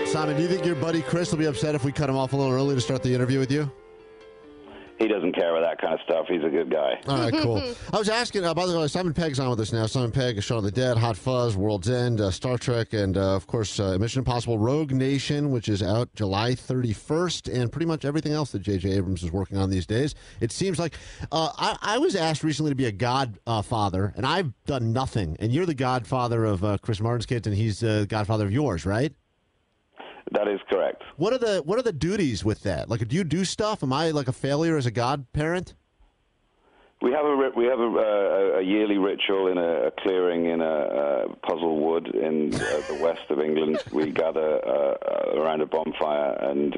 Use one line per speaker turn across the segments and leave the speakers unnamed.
Simon, do you think your buddy Chris will be upset if we cut him off a little early to start the interview with you?
He doesn't care about that kind of stuff. He's a good guy.
All right, cool. I was asking, by the way, Simon Pegg's on with us now. Simon Pegg, Shaun of the Dead, Hot Fuzz, World's End, Star Trek, and, of course, Mission Impossible Rogue Nation, which is out July 31st, and pretty much everything else that J.J. Abrams is working on these days. It seems like I was asked recently to be a godfather, and I've done nothing. And you're the godfather of Chris Martin's kids, and he's the godfather of yours, right?
That is correct.
What are the duties with that? Like, do you do stuff? Am I like a failure as a godparent?
We have a yearly ritual in a clearing in a Puzzle Wood in the west of England. We gather around a bonfire and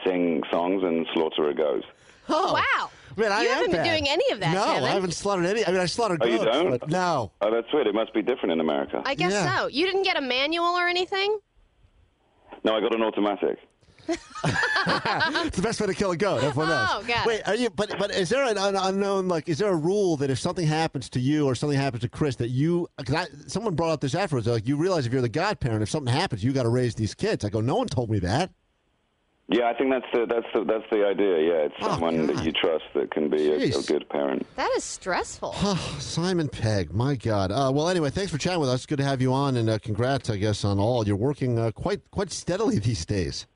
sing songs and slaughter a goat.
Oh, wow.
Man,
you haven't been doing any of that,
No,
Kevin.
I haven't slaughtered any. I mean, I slaughtered goats.
You don't?
But no.
Oh, that's weird. It must be different in America.
I guess so. You didn't get a manual or anything?
No, I got an automatic.
It's the best way to kill a goat. Everyone knows.
Oh, God.
Wait, are you? But is there an unknown? Like, is there a rule that if something happens to you or something happens to Chris, that you? Because someone brought up this afterwards. Like, you realize if you're the godparent, if something happens, you got to raise these kids. I go, no one told me that.
Yeah, I think that's the idea. Yeah, it's someone that you trust that can be a good parent.
That is stressful.
Simon Pegg, my God. Well, anyway, thanks for chatting with us. Good to have you on, and congrats, I guess, on all. You're working quite steadily these days.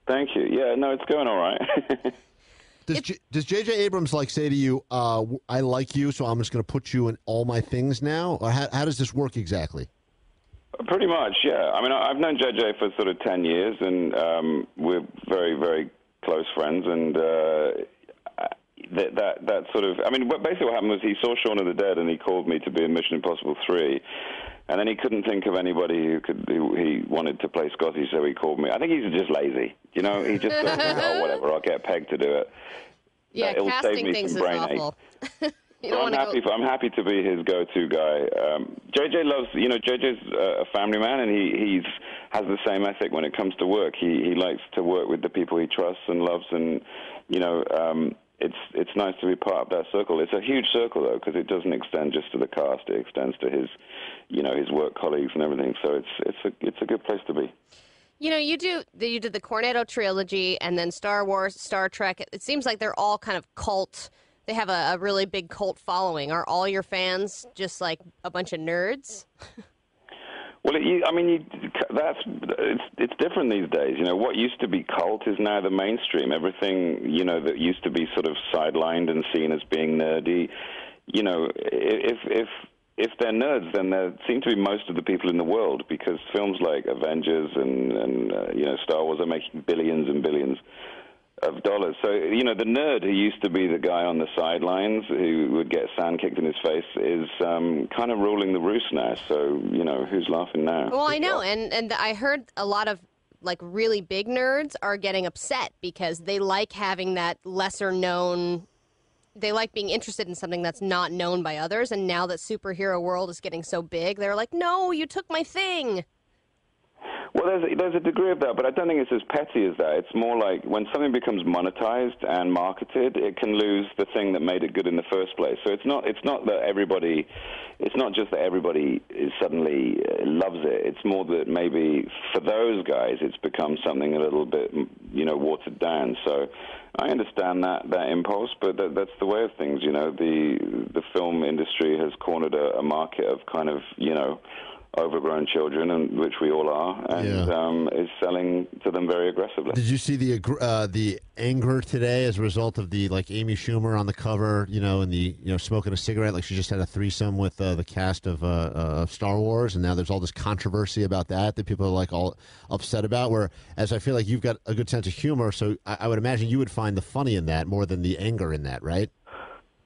Thank you. Yeah, no, it's going all right.
Does J.J. Abrams say to you, "I like you, so I'm just going to put you in all my things now"? Or how does this work exactly?
Pretty much, yeah. I mean, I've known JJ for sort of 10 years, and we're very, very close friends. And that sort of, I mean, basically what happened was he saw Shaun of the Dead, and he called me to be in Mission Impossible 3. And then he couldn't think of anybody who he wanted to play Scotty, so he called me. I think he's just lazy. You know, he just thought, oh, whatever, I'll get Pegg to do it.
Yeah,
It'll
casting
save me
things
some
is
brain
awful.
So I'm happy to be his go-to guy. JJ loves, JJ's a family man, and he has the same ethic when it comes to work. He likes to work with the people he trusts and loves, and it's nice to be part of that circle. It's a huge circle though, because it doesn't extend just to the cast; it extends to his work colleagues and everything. So it's a good place to be.
You did the Cornetto trilogy, and then Star Wars, Star Trek. It seems like they're all kind of cult. They have a really big cult following. Are all your fans just like a bunch of nerds?
Well, it's different these days. What used to be cult is now the mainstream. Everything, that used to be sort of sidelined and seen as being nerdy, if they're nerds, then there seem to be most of the people in the world, because films like Avengers and Star Wars are making billions and billions of dollars. So, the nerd who used to be the guy on the sidelines who would get sand kicked in his face is kind of ruling the roost now. So, who's laughing now?
Well, I know, and I heard a lot of really big nerds are getting upset because they like having that lesser known. They like being interested in something that's not known by others, and now that superhero world is getting so big, they're like, no, you took my thing.
Well, there's a degree of that, but I don't think it's as petty as that. It's more like when something becomes monetized and marketed, it can lose the thing that made it good in the first place. So it's not that everybody, it's not just that everybody suddenly loves it. It's more that maybe for those guys, it's become something a little bit, watered down. So I understand that impulse, but that's the way of things. The film industry has cornered a market of kind of, overgrown children, and which we all are, and is selling to them very aggressively.
Did you see the anger today as a result of the Amy Schumer on the cover, and the smoking a cigarette, like she just had a threesome with the cast of Star Wars, and now there's all this controversy about that people are all upset about. Whereas I feel like you've got a good sense of humor, so I would imagine you would find the funny in that more than the anger in that, right?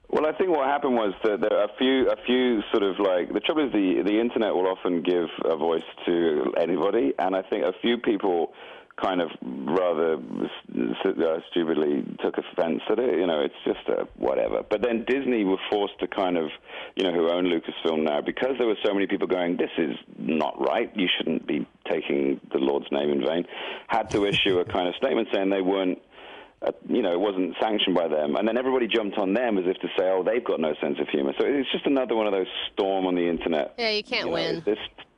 Well, I think what happened was that there are a few sort of the trouble is the internet will often give a voice to anybody, and I think a few people kind of rather stupidly took offense at it. It's just whatever. But then Disney were forced to kind of, who own Lucasfilm now, because there were so many people going, this is not right, you shouldn't be taking the Lord's name in vain, had to issue a kind of statement saying they weren't, it wasn't sanctioned by them. And then everybody jumped on them as if to say, oh, they've got no sense of humor. So it's just another one of those storm on the internet.
Yeah, you can't win.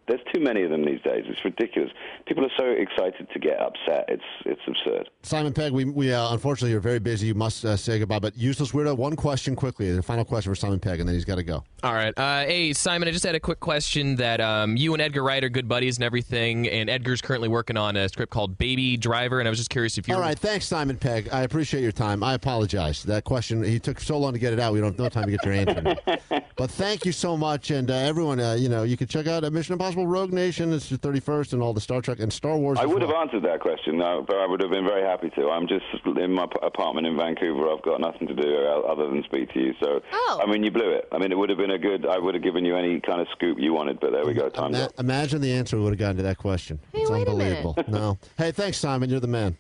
There's too many of them these days. It's ridiculous. People are so excited to get upset. It's absurd.
Simon Pegg, we unfortunately you're very busy. You must say goodbye. But Useless Weirdo, one question quickly. The final question for Simon Pegg, and then he's got to go.
All right. Hey, Simon, I just had a quick question that you and Edgar Wright are good buddies and everything, and Edgar's currently working on a script called Baby Driver, and I was just curious if you.
All right. Thanks, Simon Pegg. I appreciate your time. I apologize. That question, he took so long to get it out. We don't have no time to get your answer now. But thank you so much, and everyone, you can check out Mission Impossible Rogue Nation. It's the 31st, and all the Star Trek and Star Wars.
I would have answered that question, but I would have been very happy to. I'm just in my apartment in Vancouver. I've got nothing to do other than speak to you. So, I mean, you blew it. I mean, it would have been I would have given you any kind of scoop you wanted, but there we go. Time's up.
Imagine the answer we would have gotten to that question.
Hey,
it's
wait
unbelievable.
A minute.
No. Hey, thanks, Simon. You're the man.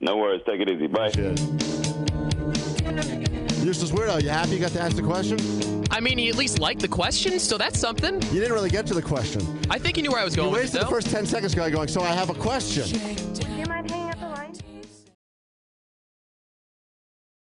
No worries. Take it easy. Bye.
Useless Weirdo, you happy you got to ask the question?
I mean, he at least liked the question, so that's something.
You didn't really get to the question.
I think he knew where I was going
You
with it,
wasted the
though.
first 10 seconds going, so I have a question.